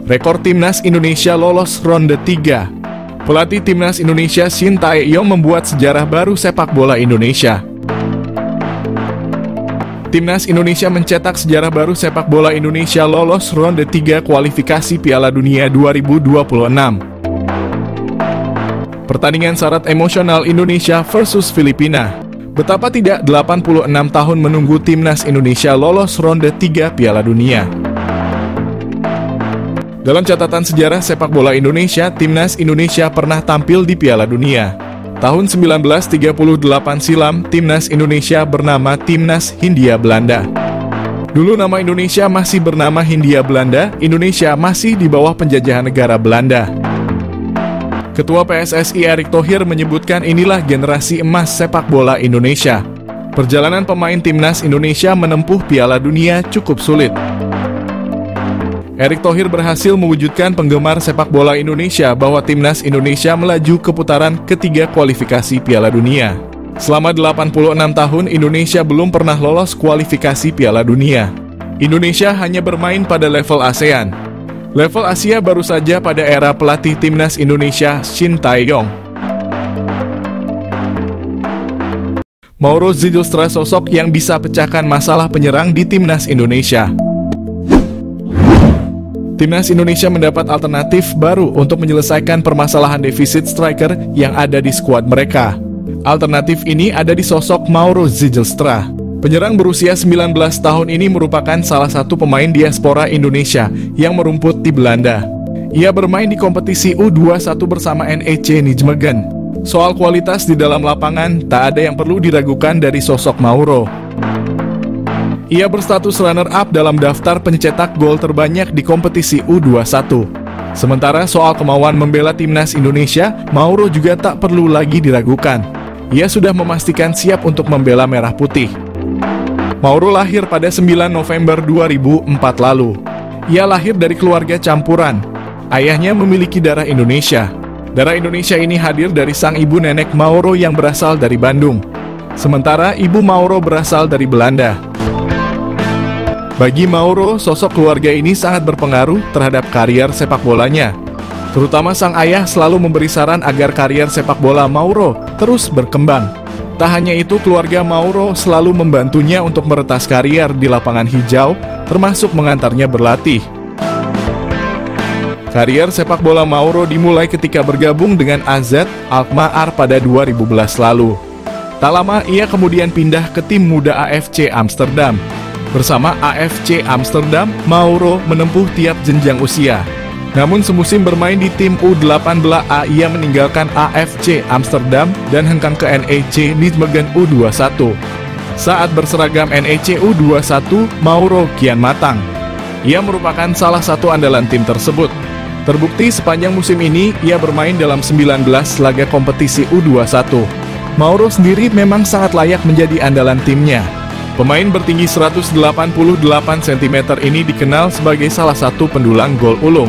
rekor Timnas Indonesia lolos ronde 3. Pelatih Timnas Indonesia Shin Tae-yong membuat sejarah baru sepak bola Indonesia. Timnas Indonesia mencetak sejarah baru sepak bola Indonesia lolos ronde 3 kualifikasi Piala Dunia 2026. Pertandingan syarat emosional Indonesia versus Filipina. Betapa tidak 86 tahun menunggu Timnas Indonesia lolos ronde 3 Piala Dunia. Dalam catatan sejarah sepak bola Indonesia, Timnas Indonesia pernah tampil di Piala Dunia. Tahun 1938 silam, Timnas Indonesia bernama Timnas Hindia Belanda. Dulu nama Indonesia masih bernama Hindia Belanda, Indonesia masih di bawah penjajahan negara Belanda. Ketua PSSI Erick Thohir menyebutkan inilah generasi emas sepak bola Indonesia. Perjalanan pemain Timnas Indonesia menempuh Piala Dunia cukup sulit. Erick Thohir berhasil mewujudkan penggemar sepak bola Indonesia bahwa Timnas Indonesia melaju ke putaran ketiga kualifikasi Piala Dunia. Selama 86 tahun, Indonesia belum pernah lolos kualifikasi Piala Dunia. Indonesia hanya bermain pada level ASEAN. Level Asia baru saja pada era pelatih Timnas Indonesia Shin Tae-yong. Mauro Zylstra sosok yang bisa pecahkan masalah penyerang di Timnas Indonesia. Timnas Indonesia mendapat alternatif baru untuk menyelesaikan permasalahan defisit striker yang ada di skuad mereka. Alternatif ini ada di sosok Mauro Zylstra. Penyerang berusia 19 tahun ini merupakan salah satu pemain diaspora Indonesia yang merumput di Belanda. Ia bermain di kompetisi U21 bersama NEC Nijmegen. Soal kualitas di dalam lapangan, tak ada yang perlu diragukan dari sosok Mauro. Ia berstatus runner-up dalam daftar pencetak gol terbanyak di kompetisi U21. Sementara soal kemauan membela Timnas Indonesia, Mauro juga tak perlu lagi diragukan. Ia sudah memastikan siap untuk membela Merah Putih. Mauro lahir pada 9 November 2004 lalu. Ia lahir dari keluarga campuran. Ayahnya memiliki darah Indonesia. Darah Indonesia ini hadir dari sang ibu nenek Mauro yang berasal dari Bandung. Sementara ibu Mauro berasal dari Belanda. Bagi Mauro, sosok keluarga ini sangat berpengaruh terhadap karier sepak bolanya. Terutama sang ayah selalu memberi saran agar karier sepak bola Mauro terus berkembang. Tak hanya itu, keluarga Mauro selalu membantunya untuk meretas karier di lapangan hijau, termasuk mengantarnya berlatih. Karier sepak bola Mauro dimulai ketika bergabung dengan AZ Alkmaar pada 2011 lalu. Tak lama, ia kemudian pindah ke tim muda AFC Amsterdam. Bersama AFC Amsterdam, Mauro menempuh tiap jenjang usia. Namun semusim bermain di tim U18A, ia meninggalkan AFC Amsterdam dan hengkang ke NEC Nijmegen U21. Saat berseragam NEC U21, Mauro kian matang. Ia merupakan salah satu andalan tim tersebut. Terbukti sepanjang musim ini, ia bermain dalam 19 laga kompetisi U21. Mauro sendiri memang sangat layak menjadi andalan timnya. Pemain bertinggi 188 cm ini dikenal sebagai salah satu pendulang gol ulung.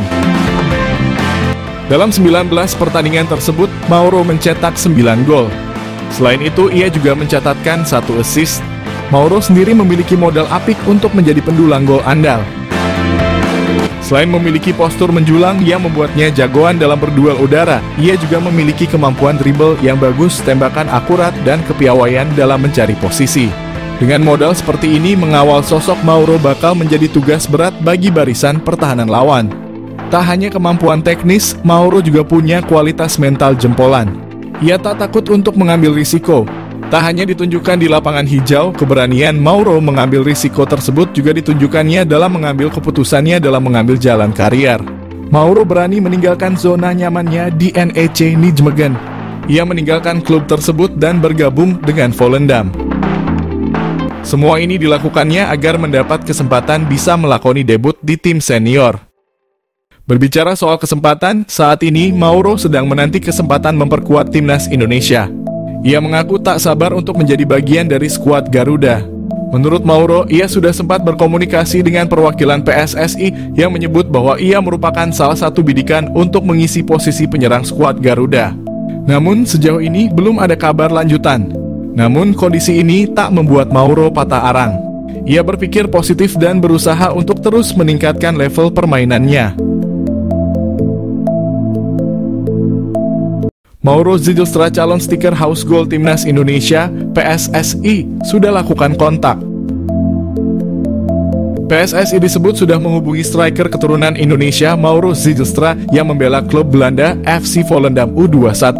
Dalam 19 pertandingan tersebut, Mauro mencetak 9 gol. Selain itu, ia juga mencatatkan 1 assist. Mauro sendiri memiliki modal apik untuk menjadi pendulang gol andal. Selain memiliki postur menjulang yang membuatnya jagoan dalam berduel udara, ia juga memiliki kemampuan dribble yang bagus, tembakan akurat, dan kepiawaian dalam mencari posisi. Dengan modal seperti ini, mengawal sosok Mauro bakal menjadi tugas berat bagi barisan pertahanan lawan. Tak hanya kemampuan teknis, Mauro juga punya kualitas mental jempolan. Ia tak takut untuk mengambil risiko. Tak hanya ditunjukkan di lapangan hijau, keberanian Mauro mengambil risiko tersebut juga ditunjukkannya dalam mengambil keputusannya dalam mengambil jalan karier. Mauro berani meninggalkan zona nyamannya di NEC Nijmegen. Ia meninggalkan klub tersebut dan bergabung dengan Volendam. Semua ini dilakukannya agar mendapat kesempatan bisa melakoni debut di tim senior. Berbicara soal kesempatan, saat ini Mauro sedang menanti kesempatan memperkuat Timnas Indonesia. Ia mengaku tak sabar untuk menjadi bagian dari skuad Garuda. Menurut Mauro, ia sudah sempat berkomunikasi dengan perwakilan PSSI yang menyebut bahwa ia merupakan salah satu bidikan untuk mengisi posisi penyerang skuad Garuda. Namun sejauh ini belum ada kabar lanjutan. Namun kondisi ini tak membuat Mauro patah arang. Ia berpikir positif dan berusaha untuk terus meningkatkan level permainannya. Mauro Zijlstra, calon stiker House Goal Timnas Indonesia, PSSI, sudah lakukan kontak. PSSI disebut sudah menghubungi striker keturunan Indonesia Mauro Zijlstra yang membela klub Belanda FC Volendam U21.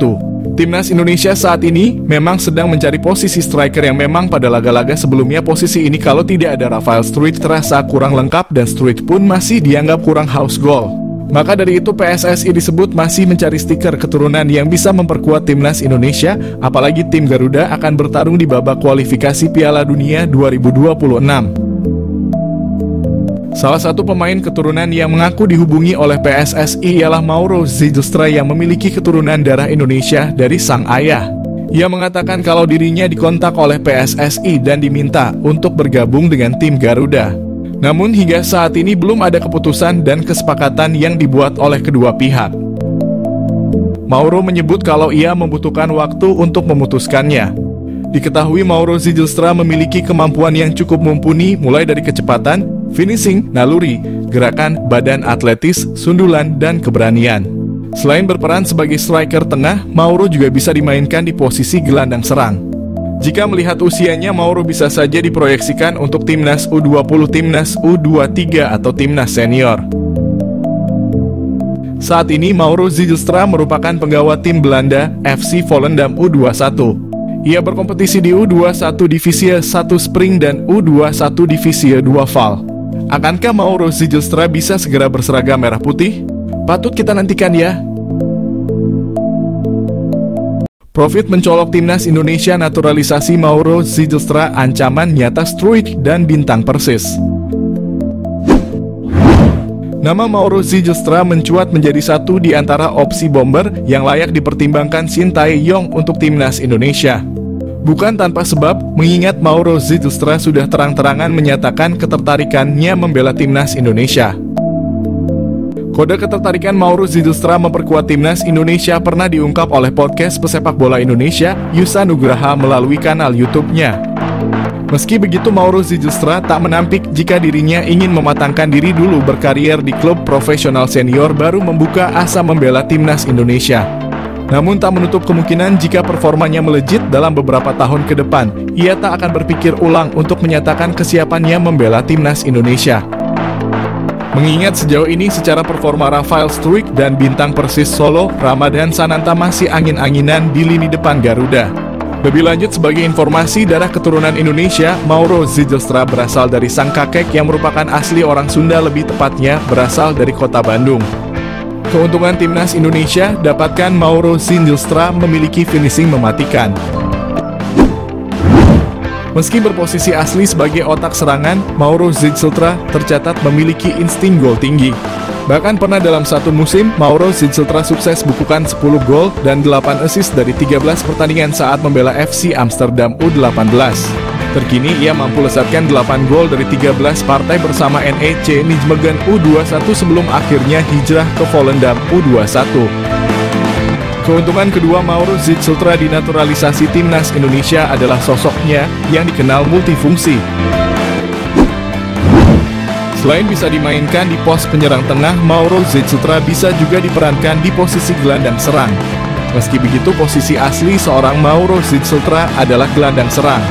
Timnas Indonesia saat ini memang sedang mencari posisi striker yang memang pada laga-laga sebelumnya posisi ini kalau tidak ada Rafael Struijk terasa kurang lengkap dan Struijk pun masih dianggap kurang house goal. Maka dari itu PSSI disebut masih mencari stiker keturunan yang bisa memperkuat Timnas Indonesia, apalagi tim Garuda akan bertarung di babak kualifikasi Piala Dunia 2026. Salah satu pemain keturunan yang mengaku dihubungi oleh PSSI ialah Mauro Zijlstra yang memiliki keturunan darah Indonesia dari sang ayah. Ia mengatakan kalau dirinya dikontak oleh PSSI dan diminta untuk bergabung dengan tim Garuda. Namun hingga saat ini belum ada keputusan dan kesepakatan yang dibuat oleh kedua pihak. Mauro menyebut kalau ia membutuhkan waktu untuk memutuskannya. Diketahui Mauro Zijlstra memiliki kemampuan yang cukup mumpuni mulai dari kecepatan, finishing, naluri, gerakan, badan atletis, sundulan, dan keberanian. Selain berperan sebagai striker tengah, Mauro juga bisa dimainkan di posisi gelandang serang. Jika melihat usianya, Mauro bisa saja diproyeksikan untuk Timnas U20, Timnas U23, atau Timnas Senior. Saat ini Mauro Zijlstra merupakan penggawa tim Belanda FC Volendam U21. Ia berkompetisi di U21 Divisi 1 Spring dan U21 Divisi 2 Val. Akankah Mauro Zijlstra bisa segera berseragam merah putih? Patut kita nantikan ya. Profit mencolok Timnas Indonesia, naturalisasi Mauro Zijlstra, ancaman nyata Struijk dan bintang Persis. Nama Mauro Zijlstra mencuat menjadi satu di antara opsi bomber yang layak dipertimbangkan Shin Tae-yong untuk Timnas Indonesia. Bukan tanpa sebab, mengingat Mauro Zijlstra sudah terang-terangan menyatakan ketertarikannya membela Timnas Indonesia. Kode ketertarikan Mauro Zijlstra memperkuat Timnas Indonesia pernah diungkap oleh podcast pesepak bola Indonesia, Yusa Nugraha, melalui kanal YouTube-nya. Meski begitu, Mauro Zijlstra tak menampik jika dirinya ingin mematangkan diri dulu berkarier di klub profesional senior baru membuka asa membela Timnas Indonesia. Namun tak menutup kemungkinan jika performanya melejit dalam beberapa tahun ke depan, ia tak akan berpikir ulang untuk menyatakan kesiapannya membela Timnas Indonesia. Mengingat sejauh ini secara performa Rafael Struijk dan bintang Persis Solo, Ramadhan Sananta masih angin-anginan di lini depan Garuda. Lebih lanjut, sebagai informasi, darah keturunan Indonesia, Mauro Zijlstra berasal dari sang kakek yang merupakan asli orang Sunda, lebih tepatnya berasal dari kota Bandung. Keuntungan Timnas Indonesia, dapatkan Mauro Zijlstra memiliki finishing mematikan. Meski berposisi asli sebagai otak serangan, Mauro Zijlstra tercatat memiliki insting gol tinggi. Bahkan pernah dalam satu musim, Mauro Zijlstra sukses bukukan 10 gol dan 8 assist dari 13 pertandingan saat membela FC Amsterdam U18. Terkini ia mampu lesatkan 8 gol dari 13 partai bersama NEC Nijmegen U21 sebelum akhirnya hijrah ke Volendam U21. Keuntungan kedua Mauro Zijlstra di naturalisasi Timnas Indonesia adalah sosoknya yang dikenal multifungsi. Selain bisa dimainkan di pos penyerang tengah, Mauro Zijlstra bisa juga diperankan di posisi gelandang serang. Meski begitu, posisi asli seorang Mauro Zijlstra adalah gelandang serang.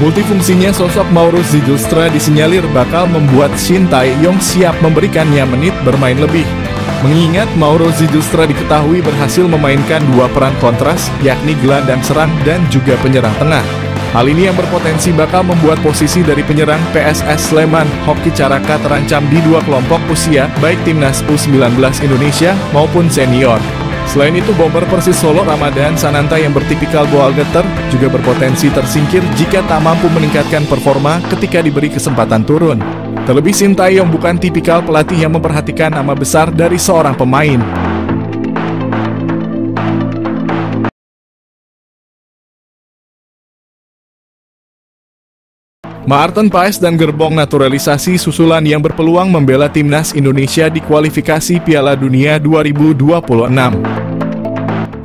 Multifungsinya sosok Mauro Zijlstra disinyalir bakal membuat Shin Tae-yong siap memberikannya menit bermain lebih. Mengingat Mauro Zijlstra diketahui berhasil memainkan dua peran kontras, yakni gelandang serang dan juga penyerang tengah. Hal ini yang berpotensi bakal membuat posisi dari penyerang PSS Sleman, Hoki Caraka terancam di dua kelompok usia, baik Timnas U19 Indonesia maupun senior. Selain itu, bomber Persis Solo Ramadhan Sananta yang bertipikal goal getter juga berpotensi tersingkir jika tak mampu meningkatkan performa ketika diberi kesempatan turun. Terlebih Shin Tae-yong bukan tipikal pelatih yang memperhatikan nama besar dari seorang pemain. Maarten Paes dan gerbong naturalisasi susulan yang berpeluang membela Timnas Indonesia di kualifikasi Piala Dunia 2026.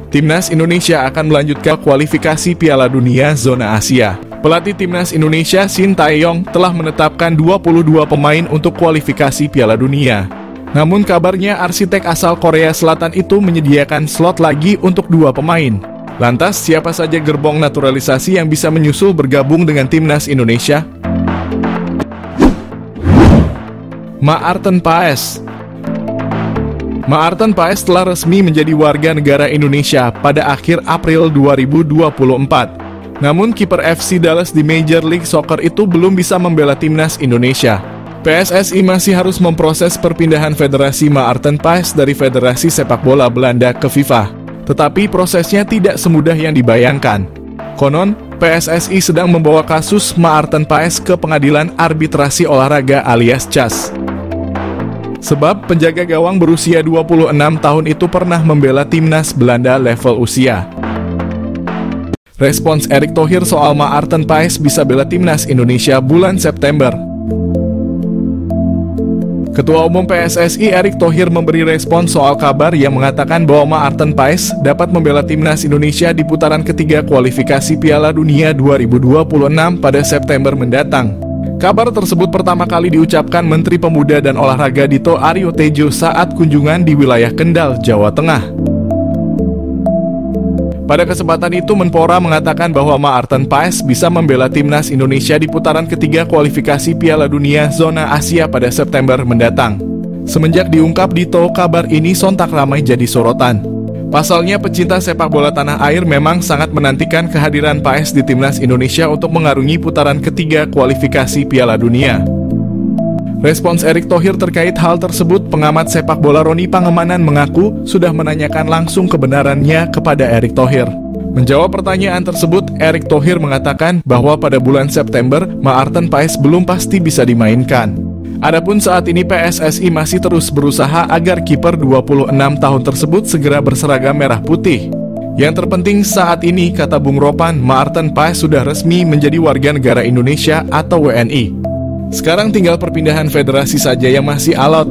Timnas Indonesia akan melanjutkan kualifikasi Piala Dunia Zona Asia. Pelatih Timnas Indonesia Shin Tae-yong telah menetapkan 22 pemain untuk kualifikasi Piala Dunia. Namun kabarnya arsitek asal Korea Selatan itu menyediakan slot lagi untuk 2 pemain. Lantas siapa saja gerbong naturalisasi yang bisa menyusul bergabung dengan timnas Indonesia? Maarten Paes. Maarten Paes telah resmi menjadi warga negara Indonesia pada akhir April 2024. Namun kiper FC Dallas di Major League Soccer itu belum bisa membela timnas Indonesia. PSSI masih harus memproses perpindahan Federasi Maarten Paes dari Federasi Sepak Bola Belanda ke FIFA. Tetapi prosesnya tidak semudah yang dibayangkan. Konon, PSSI sedang membawa kasus Maarten Paes ke Pengadilan Arbitrasi Olahraga alias CAS. Sebab penjaga gawang berusia 26 tahun itu pernah membela timnas Belanda level usia. Respons Erick Thohir soal Maarten Paes bisa bela timnas Indonesia bulan September. Ketua Umum PSSI Erick Thohir memberi respon soal kabar yang mengatakan bahwa Maarten Paes dapat membela timnas Indonesia di putaran ketiga kualifikasi Piala Dunia 2026 pada September mendatang. Kabar tersebut pertama kali diucapkan Menteri Pemuda dan Olahraga Dito Aryo Tejo saat kunjungan di wilayah Kendal, Jawa Tengah. Pada kesempatan itu Menpora mengatakan bahwa Maarten Paes bisa membela timnas Indonesia di putaran ketiga kualifikasi Piala Dunia Zona Asia pada September mendatang. Semenjak diungkap Dito, kabar ini sontak ramai jadi sorotan. Pasalnya pecinta sepak bola tanah air memang sangat menantikan kehadiran Paes di timnas Indonesia untuk mengarungi putaran ketiga kualifikasi Piala Dunia. Respons Erick Thohir terkait hal tersebut, pengamat sepak bola Roni Pangemanan mengaku sudah menanyakan langsung kebenarannya kepada Erick Thohir. Menjawab pertanyaan tersebut, Erick Thohir mengatakan bahwa pada bulan September, Maarten Paes belum pasti bisa dimainkan. Adapun saat ini PSSI masih terus berusaha agar kiper 26 tahun tersebut segera berseragam merah putih. Yang terpenting saat ini, kata Bung Ropan, Maarten Paes sudah resmi menjadi warga negara Indonesia atau WNI. Sekarang tinggal perpindahan federasi saja yang masih alot.